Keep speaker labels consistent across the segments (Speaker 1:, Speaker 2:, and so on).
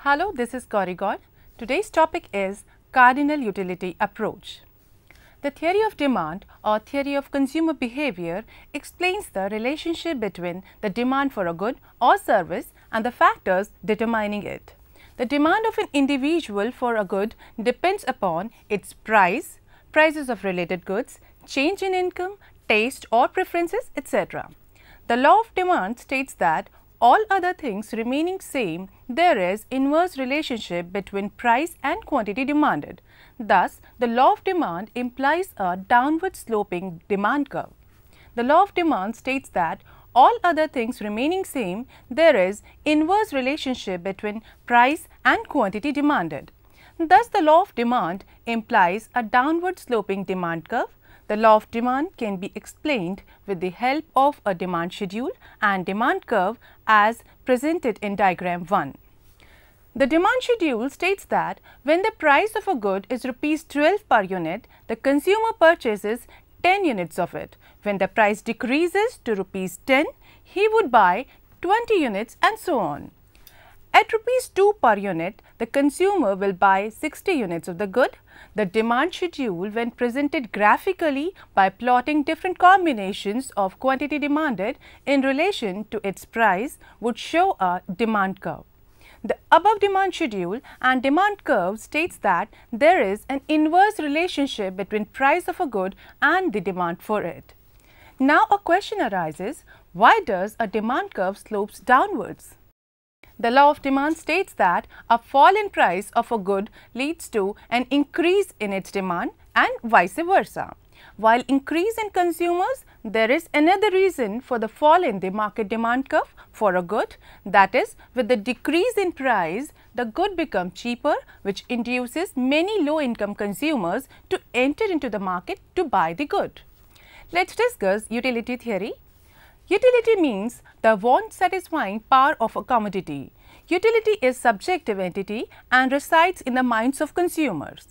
Speaker 1: Hello, this is Corrigan. Today's topic is cardinal utility approach. The theory of demand or theory of consumer behavior explains the relationship between the demand for a good or service and the factors determining it. The demand of an individual for a good depends upon its price, prices of related goods, change in income, taste or preferences, etc. The law of demand states that all other things remaining same, there is inverse relationship between price and quantity demanded. Thus, the law of demand implies a downward sloping demand curve. The law of demand states that all other things remaining same, there is inverse relationship between price and quantity demanded. Thus, the law of demand implies a downward sloping demand curve. The law of demand can be explained with the help of a demand schedule and demand curve as presented in diagram 1. The demand schedule states that when the price of a good is Rs 12 per unit, the consumer purchases 10 units of it. When the price decreases to Rs 10, he would buy 20 units and so on. At Rs 2 per unit, the consumer will buy 60 units of the good. The demand schedule, when presented graphically by plotting different combinations of quantity demanded in relation to its price, would show a demand curve. The above demand schedule and demand curve states that there is an inverse relationship between price of a good and the demand for it. Now, a question arises, why does a demand curve slopes downwards? The law of demand states that a fall in price of a good leads to an increase in its demand and vice versa. While increase in consumers, there is another reason for the fall in the market demand curve for a good, that is, with the decrease in price, the good becomes cheaper, which induces many low income consumers to enter into the market to buy the good. Let's discuss utility theory. Utility means the want satisfying power of a commodity. Utility is subjective entity and resides in the minds of consumers.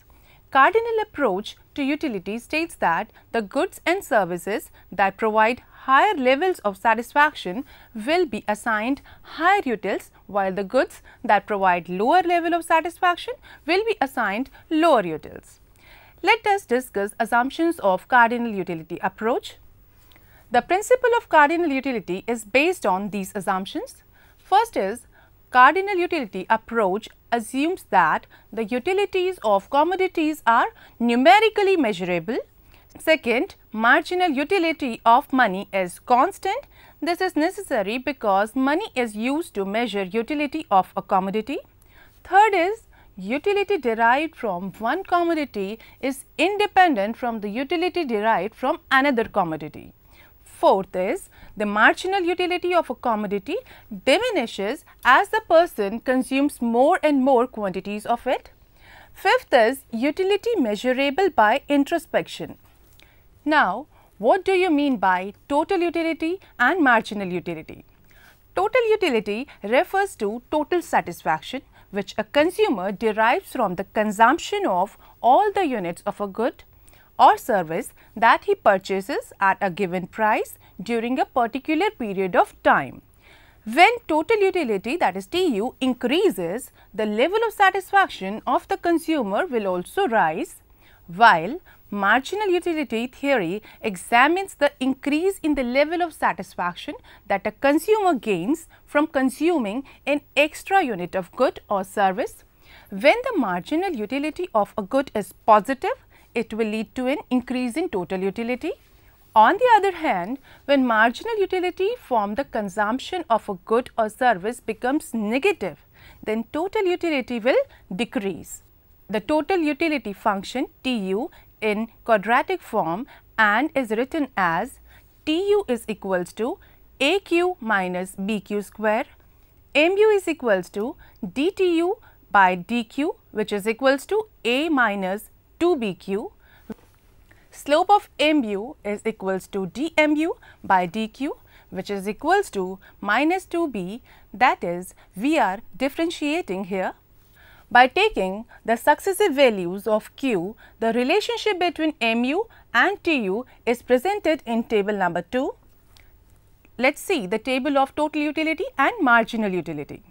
Speaker 1: Cardinal approach to utility states that the goods and services that provide higher levels of satisfaction will be assigned higher utils, while the goods that provide lower level of satisfaction will be assigned lower utils. Let us discuss assumptions of cardinal utility approach. The principle of cardinal utility is based on these assumptions. First is, cardinal utility approach assumes that the utilities of commodities are numerically measurable. Second, marginal utility of money is constant. This is necessary because money is used to measure utility of a commodity. Third is, utility derived from one commodity is independent from the utility derived from another commodity. Fourth is, the marginal utility of a commodity diminishes as the person consumes more and more quantities of it. Fifth is, utility measurable by introspection. Now, what do you mean by total utility and marginal utility? Total utility refers to total satisfaction, which a consumer derives from the consumption of all the units of a good or service that he purchases at a given price during a particular period of time. When total utility, that is TU, increases, the level of satisfaction of the consumer will also rise, while marginal utility theory examines the increase in the level of satisfaction that a consumer gains from consuming an extra unit of good or service. When the marginal utility of a good is positive, it will lead to an increase in total utility. On the other hand, when marginal utility from the consumption of a good or service becomes negative, then total utility will decrease. The total utility function TU in quadratic form and is written as TU is equals to AQ minus BQ square, MU is equals to DTU by DQ, which is equals to A minus 2BQ. Slope of MU is equals to DMU by DQ, which is equals to minus 2B, that is, we are differentiating here. By taking the successive values of Q, the relationship between MU and TU is presented in table number 2. Let us see the table of total utility and marginal utility.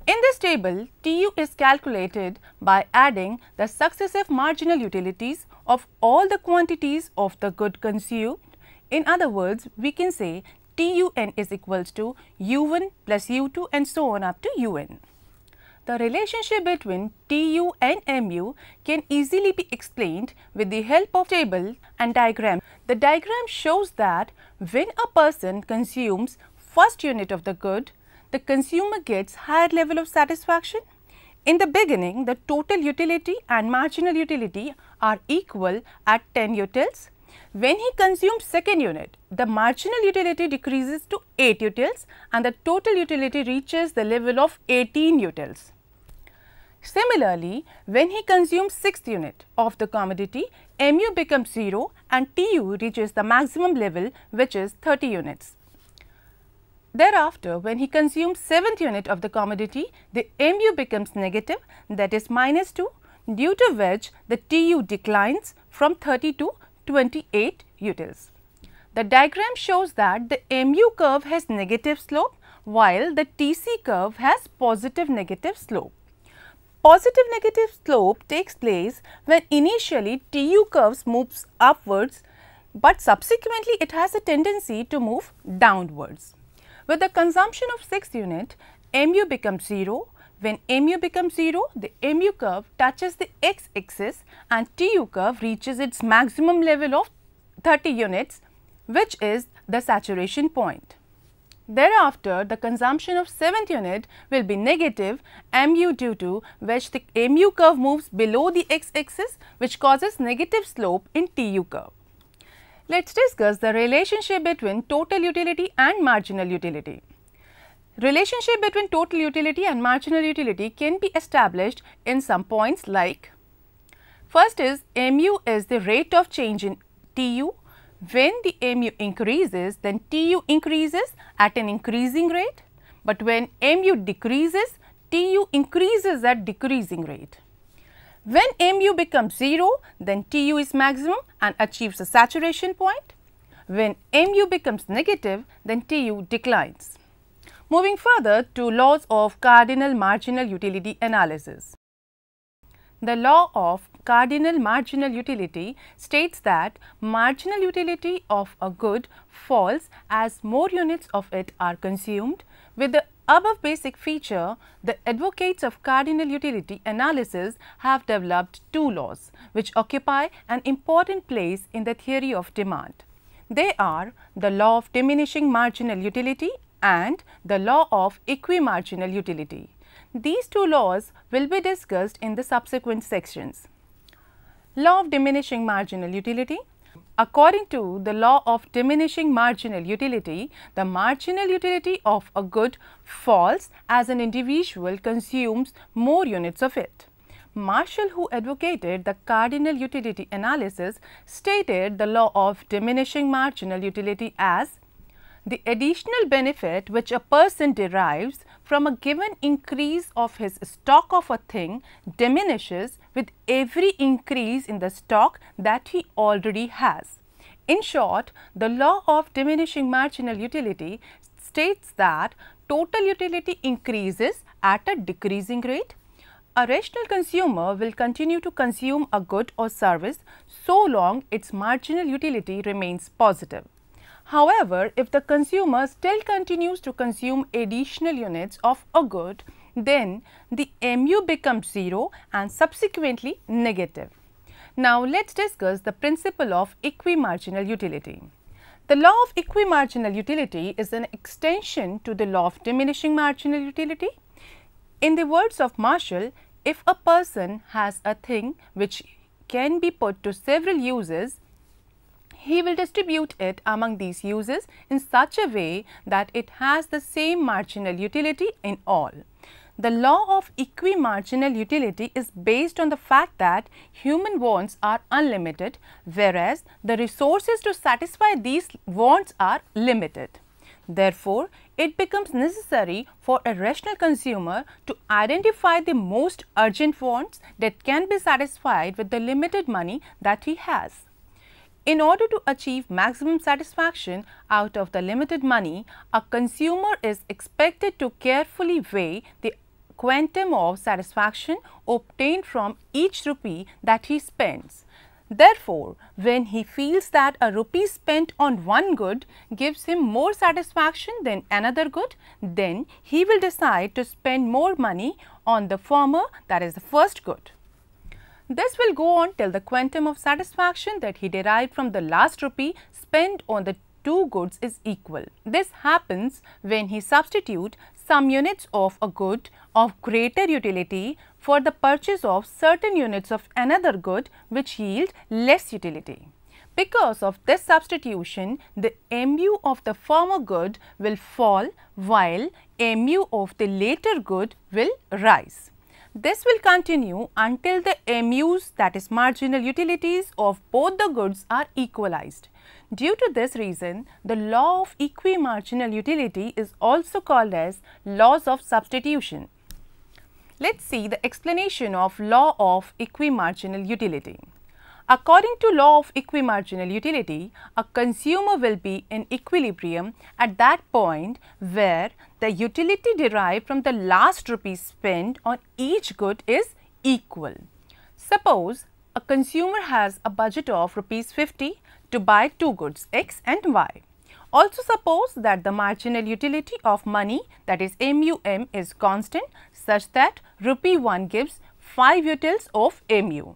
Speaker 1: In this table, TU is calculated by adding the successive marginal utilities of all the quantities of the good consumed. In other words, we can say TUN is equals to U1 plus U2 and so on up to UN. The relationship between TU and MU can easily be explained with the help of table and diagram. The diagram shows that when a person consumes first unit of the good, the consumer gets higher level of satisfaction. In the beginning, the total utility and marginal utility are equal at 10 utils. When he consumes second unit, the marginal utility decreases to 8 utils and the total utility reaches the level of 18 utils. Similarly, when he consumes sixth unit of the commodity, MU becomes 0 and TU reaches the maximum level, which is 30 units. Thereafter, when he consumes seventh unit of the commodity, the MU becomes negative, that is minus 2, due to which the TU declines from 30 to 28 utils. The diagram shows that the MU curve has negative slope while the TC curve has positive negative slope. Positive negative slope takes place when initially TU curves moves upwards, but subsequently it has a tendency to move downwards. With the consumption of 6th unit, MU becomes 0. When MU becomes 0, the MU curve touches the x-axis and TU curve reaches its maximum level of 30 units, which is the saturation point. Thereafter, the consumption of 7th unit will be negative MU, due to which the MU curve moves below the x-axis, which causes negative slope in TU curve. Let us discuss the relationship between total utility and marginal utility. Relationship between total utility and marginal utility can be established in some points like: first is MU is the rate of change in TU. When the MU increases, then TU increases at an increasing rate, but when MU decreases, TU increases at decreasing rate. When MU becomes 0, then TU is maximum and achieves a saturation point. When MU becomes negative, then TU declines. Moving further to laws of cardinal marginal utility analysis. The law of cardinal marginal utility states that marginal utility of a good falls as more units of it are consumed. With the above basic feature, the advocates of cardinal utility analysis have developed two laws which occupy an important place in the theory of demand. They are the law of diminishing marginal utility and the law of equimarginal utility. These two laws will be discussed in the subsequent sections. Law of diminishing marginal utility. According to the law of diminishing marginal utility, the marginal utility of a good falls as an individual consumes more units of it. Marshall, who advocated the cardinal utility analysis, stated the law of diminishing marginal utility as the additional benefit which a person derives from a given increase of his stock of a thing diminishes with every increase in the stock that he already has. In short, the law of diminishing marginal utility states that total utility increases at a decreasing rate. A rational consumer will continue to consume a good or service so long its marginal utility remains positive. However, if the consumer still continues to consume additional units of a good, then the MU becomes 0 and subsequently negative. Now, let us discuss the principle of equimarginal utility. The law of equimarginal utility is an extension to the law of diminishing marginal utility. In the words of Marshall, if a person has a thing which can be put to several uses, he will distribute it among these uses in such a way that it has the same marginal utility in all. The law of equimarginal utility is based on the fact that human wants are unlimited, whereas the resources to satisfy these wants are limited. Therefore, it becomes necessary for a rational consumer to identify the most urgent wants that can be satisfied with the limited money that he has. In order to achieve maximum satisfaction out of the limited money, a consumer is expected to carefully weigh the quantum of satisfaction obtained from each rupee that he spends. Therefore, when he feels that a rupee spent on one good gives him more satisfaction than another good, then he will decide to spend more money on the former, that is the first good. This will go on till the quantum of satisfaction that he derived from the last rupee spent on the two goods is equal. This happens when he substitutes some units of a good of greater utility for the purchase of certain units of another good which yield less utility. Because of this substitution, the mu of the former good will fall while mu of the later good will rise. This will continue until the MUs, that is marginal utilities of both the goods, are equalized. Due to this reason, the law of equimarginal utility is also called as laws of substitution. Let's see the explanation of law of equimarginal utility. According to law of equimarginal utility, a consumer will be in equilibrium at that point where the utility derived from the last rupee spent on each good is equal. Suppose a consumer has a budget of rupees 50 to buy two goods X and Y. Also suppose that the marginal utility of money, that is MUM, is constant such that rupee 1 gives 5 utils of MU.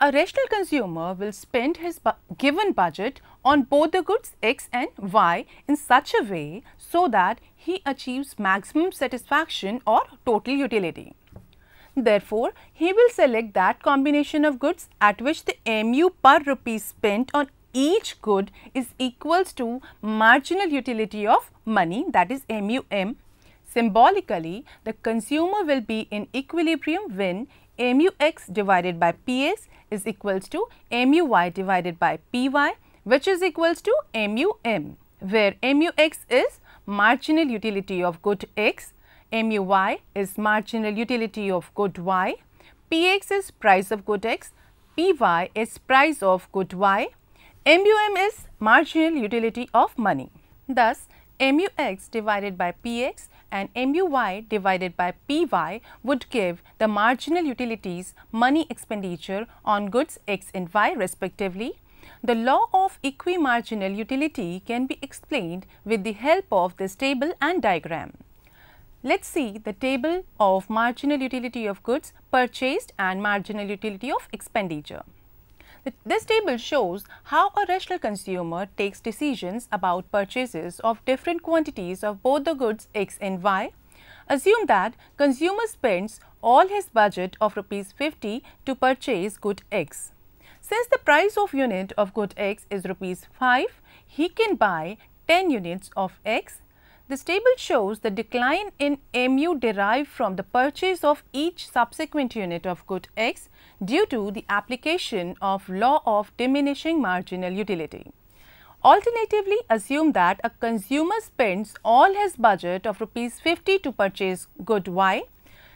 Speaker 1: A rational consumer will spend his given budget on both the goods X and Y in such a way so that he achieves maximum satisfaction or total utility. Therefore, he will select that combination of goods at which the MU per rupee spent on each good is equals to marginal utility of money, that is MUM. Symbolically, the consumer will be in equilibrium when MUX divided by PX is equals to MUY divided by PY, which is equals to MUM, where MUX is marginal utility of good X, MUY is marginal utility of good Y, PX is price of good X, PY is price of good Y, MUM is marginal utility of money. Thus, MUX divided by PX and MUY divided by PY would give the marginal utilities money expenditure on goods X and Y respectively. The law of equimarginal utility can be explained with the help of this table and diagram. Let's see the table of marginal utility of goods purchased and marginal utility of expenditure. This table shows how a rational consumer takes decisions about purchases of different quantities of both the goods X and Y. Assume that consumer spends all his budget of rupees 50 to purchase good X. Since the price of unit of good X is rupees 5, he can buy 10 units of X. This table shows the decline in MU derived from the purchase of each subsequent unit of good X due to the application of law of diminishing marginal utility. Alternatively, assume that a consumer spends all his budget of rupees 50 to purchase good Y.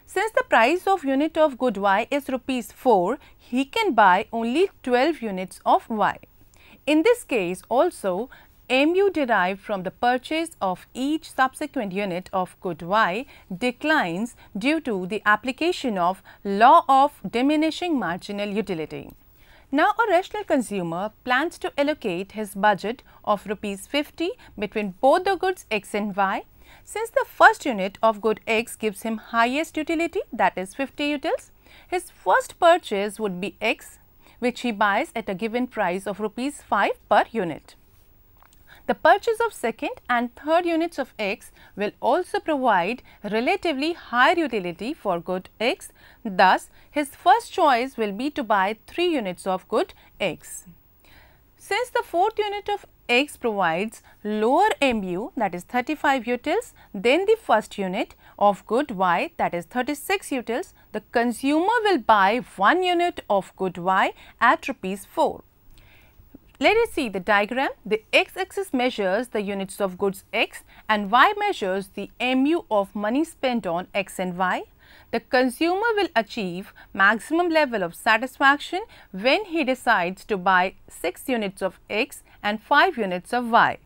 Speaker 1: Since the price of unit of good Y is rupees 4, he can buy only 12 units of Y. In this case also, MU derived from the purchase of each subsequent unit of good Y declines due to the application of law of diminishing marginal utility. Now, a rational consumer plans to allocate his budget of rupees 50 between both the goods X and Y. Since the first unit of good X gives him highest utility, that is 50 utils, his first purchase would be X, which he buys at a given price of rupees 5 per unit. The purchase of second and third units of X will also provide relatively higher utility for good X. Thus, his first choice will be to buy 3 units of good X. Since the fourth unit of X provides lower MU, that is 35 utils, than the first unit of good Y, that is 36 utils, the consumer will buy 1 unit of good Y at rupees 4. Let us see the diagram. The x-axis measures the units of goods X and Y measures the MU of money spent on X and Y. The consumer will achieve maximum level of satisfaction when he decides to buy 6 units of X and 5 units of Y.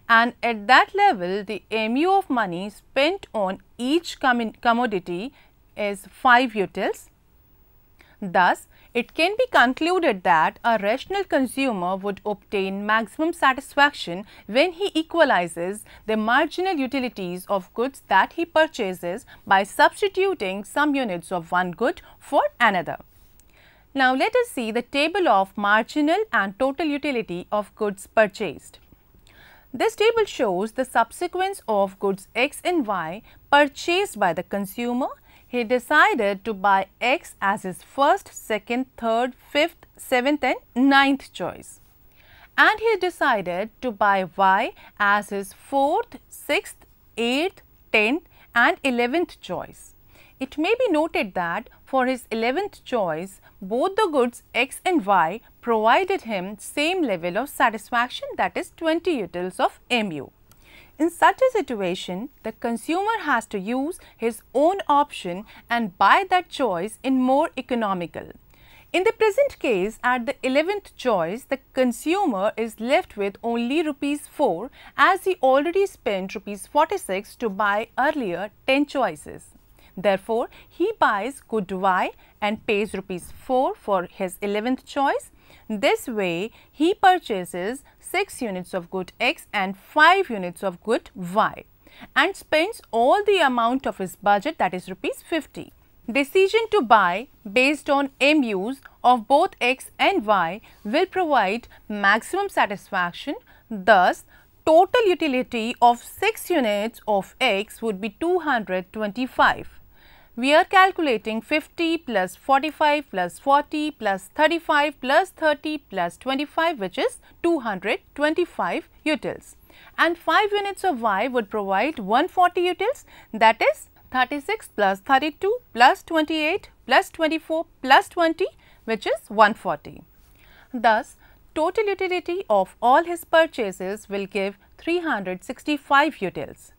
Speaker 1: And at that level, the MU of money spent on each commodity is 5 utils. Thus, it can be concluded that a rational consumer would obtain maximum satisfaction when he equalizes the marginal utilities of goods that he purchases by substituting some units of one good for another. Now, let us see the table of marginal and total utility of goods purchased. This table shows the subsequence of goods X and Y purchased by the consumer. He decided to buy X as his first, second, third, fifth, seventh and ninth choice. And he decided to buy Y as his fourth, sixth, eighth, 10th and 11th choice. It may be noted that for his 11th choice, both the goods X and Y provided him same level of satisfaction, that is 20 utils of MU. In such a situation, the consumer has to use his own option and buy that choice in more economical. In the present case, at the 11th choice, the consumer is left with only rupees 4 as he already spent rupees 46 to buy earlier 10 choices. Therefore, he buys good Y and pays rupees 4 for his 11th choice. This way, he purchases 6 units of good X and 5 units of good Y and spends all the amount of his budget, that is rupees 50. Decision to buy based on MUs of both X and Y will provide maximum satisfaction. Thus, total utility of 6 units of X would be 225. We are calculating 50 plus 45 plus 40 plus 35 plus 30 plus 25, which is 225 utils. And 5 units of Y would provide 140 utils, that is 36 plus 32 plus 28 plus 24 plus 20, which is 140. Thus, total utility of all his purchases will give 365 utils.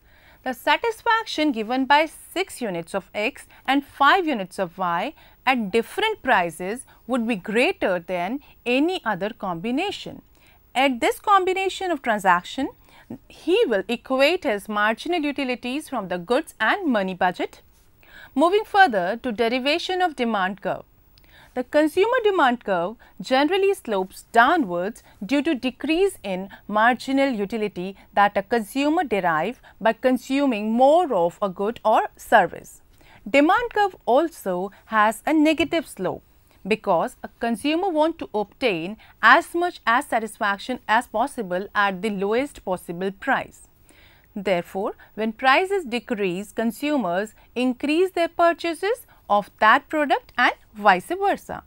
Speaker 1: The satisfaction given by 6 units of X and 5 units of Y at different prices would be greater than any other combination. At this combination of transaction, he will equate his marginal utilities from the goods and money budget. Moving further to derivation of demand curve. The consumer demand curve generally slopes downwards due to decrease in marginal utility that a consumer derives by consuming more of a good or service. Demand curve also has a negative slope because a consumer wants to obtain as much as satisfaction as possible at the lowest possible price. Therefore, when prices decrease, consumers increase their purchases of that product and vice versa.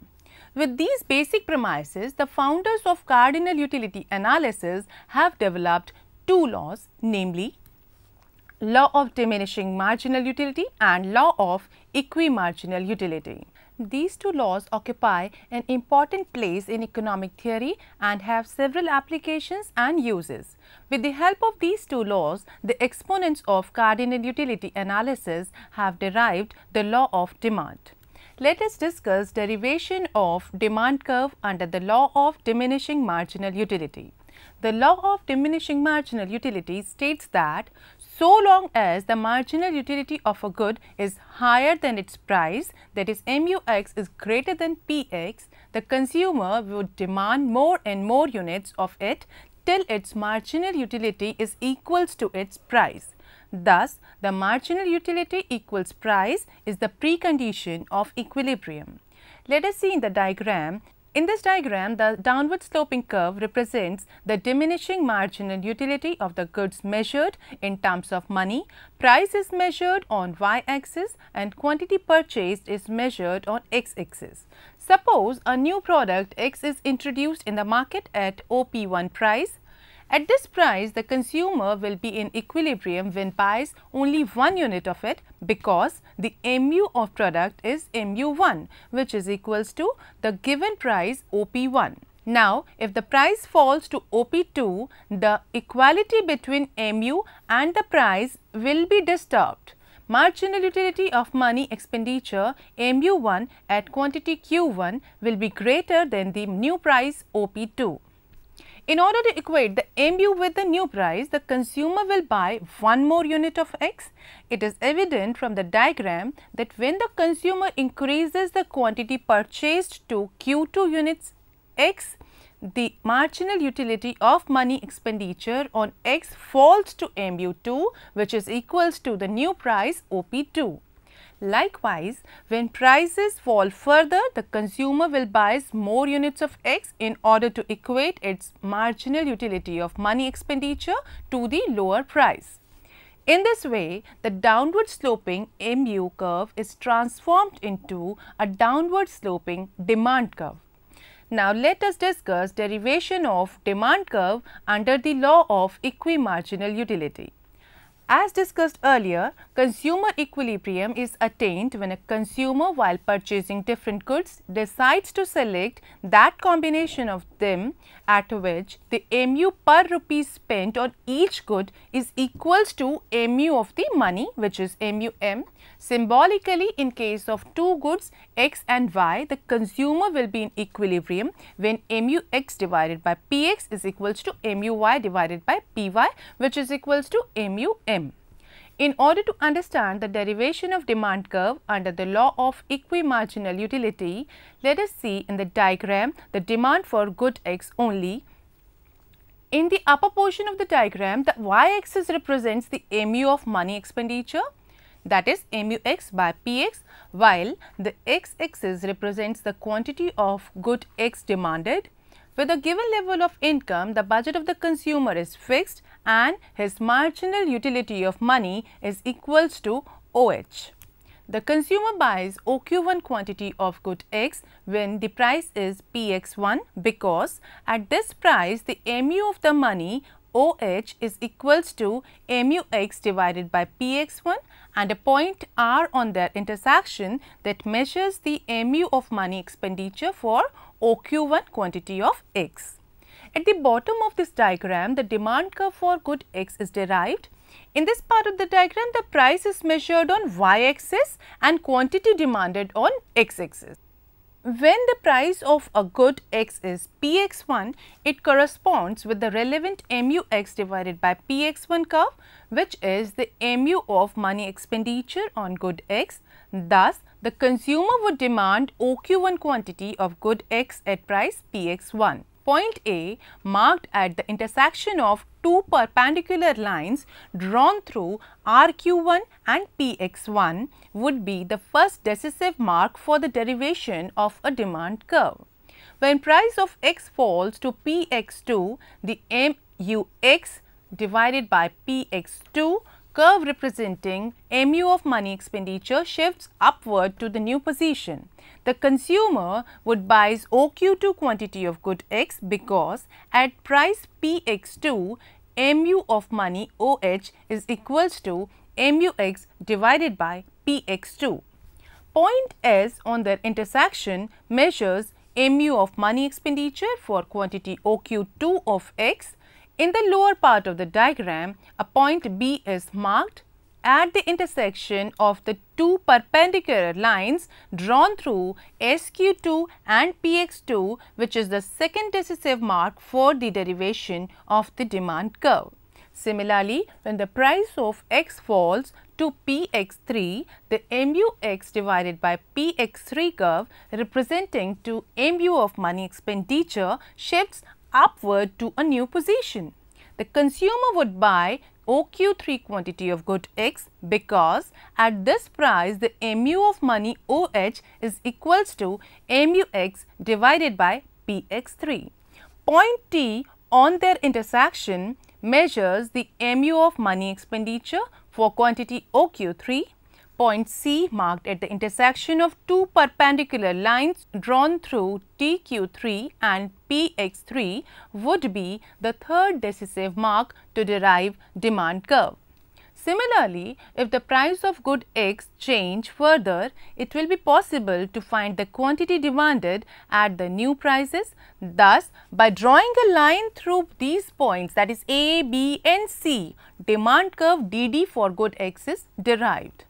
Speaker 1: With these basic premises, the founders of cardinal utility analysis have developed two laws, namely law of diminishing marginal utility and law of equimarginal utility. These two laws occupy an important place in economic theory and have several applications and uses. With the help of these two laws, the exponents of cardinal utility analysis have derived the law of demand. Let us discuss derivation of demand curve under the law of diminishing marginal utility. The law of diminishing marginal utility states that so long as the marginal utility of a good is higher than its price, that is MUX is greater than PX, the consumer would demand more and more units of it till its marginal utility is equals to its price. Thus, the marginal utility equals price is the precondition of equilibrium. Let us see in the diagram. In this diagram, the downward sloping curve represents the diminishing marginal utility of the goods measured in terms of money. Price is measured on y-axis and quantity purchased is measured on x-axis. Suppose a new product X is introduced in the market at OP1 price. At this price, the consumer will be in equilibrium when buys only 1 unit of it because the MU of product is MU1, which is equals to the given price OP1. Now, if the price falls to OP2, the equality between MU and the price will be disturbed. Marginal utility of money expenditure MU1 at quantity Q1 will be greater than the new price OP2. In order to equate the MU with the new price, the consumer will buy one more unit of X. It is evident from the diagram that when the consumer increases the quantity purchased to Q2 units X, the marginal utility of money expenditure on X falls to MU2, which is equals to the new price OP2. Likewise, when prices fall further, the consumer will buy more units of X in order to equate its marginal utility of money expenditure to the lower price. In this way, the downward sloping MU curve is transformed into a downward sloping demand curve. Now, let us discuss derivation of demand curve under the law of equimarginal utility. As discussed earlier, consumer equilibrium is attained when a consumer, while purchasing different goods, decides to select that combination of them at which the MU per rupee spent on each good is equals to MU of the money, which is MUM. Symbolically, in case of two goods X and Y, the consumer will be in equilibrium when MUX divided by PX is equals to MUY divided by PY, which is equals to MUM. In order to understand the derivation of demand curve under the law of equimarginal utility, let us see in the diagram the demand for good X only. In the upper portion of the diagram, the y-axis represents the MU of money expenditure, that is MUX by PX, while the x-axis represents the quantity of good X demanded. With a given level of income, the budget of the consumer is fixed and his marginal utility of money is equals to OH. The consumer buys OQ1 quantity of good X when the price is PX1 because at this price the MU of the money OH is equals to MUX divided by PX1 and a point R on their intersection that measures the MU of money expenditure for OQ1 quantity of X. At the bottom of this diagram, the demand curve for good X is derived. In this part of the diagram, the price is measured on y-axis and quantity demanded on x-axis. When the price of a good X is PX1, it corresponds with the relevant MUX divided by PX1 curve, which is the MU of money expenditure on good X. Thus, the consumer would demand OQ1 quantity of good X at price PX1. Point A, marked at the intersection of two perpendicular lines drawn through RQ1 and PX1, would be the first decisive mark for the derivation of a demand curve. When price of X falls to PX2, the MUX divided by PX2 curve representing MU of money expenditure shifts upward to the new position. The consumer would buy OQ2 quantity of good X because at price PX2, MU of money OH is equals to MUX divided by PX2. Point S on their intersection measures MU of money expenditure for quantity OQ2 of X. In the lower part of the diagram, a point B is marked at the intersection of the two perpendicular lines drawn through SQ2 and PX2, which is the second decisive mark for the derivation of the demand curve. Similarly, when the price of X falls to PX3, the MUX divided by PX3 curve representing to MU of money expenditure shifts upward to a new position. The consumer would buy OQ3 quantity of good X because at this price the MU of money OH is equals to MUX divided by PX3. Point T on their intersection measures the MU of money expenditure for quantity OQ3. Point C marked at the intersection of two perpendicular lines drawn through TQ3 and PX3 would be the third decisive mark to derive demand curve. Similarly, if the price of good X change further, it will be possible to find the quantity demanded at the new prices. Thus, by drawing a line through these points, that is A, B and C, demand curve DD for good X is derived.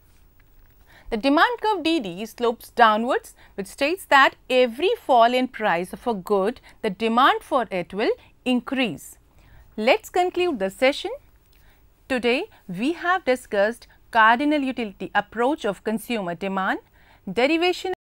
Speaker 1: The demand curve DD slopes downwards, which states that every fall in price of a good, the demand for it will increase. Let's conclude the session. Today, we have discussed cardinal utility approach of consumer demand, derivation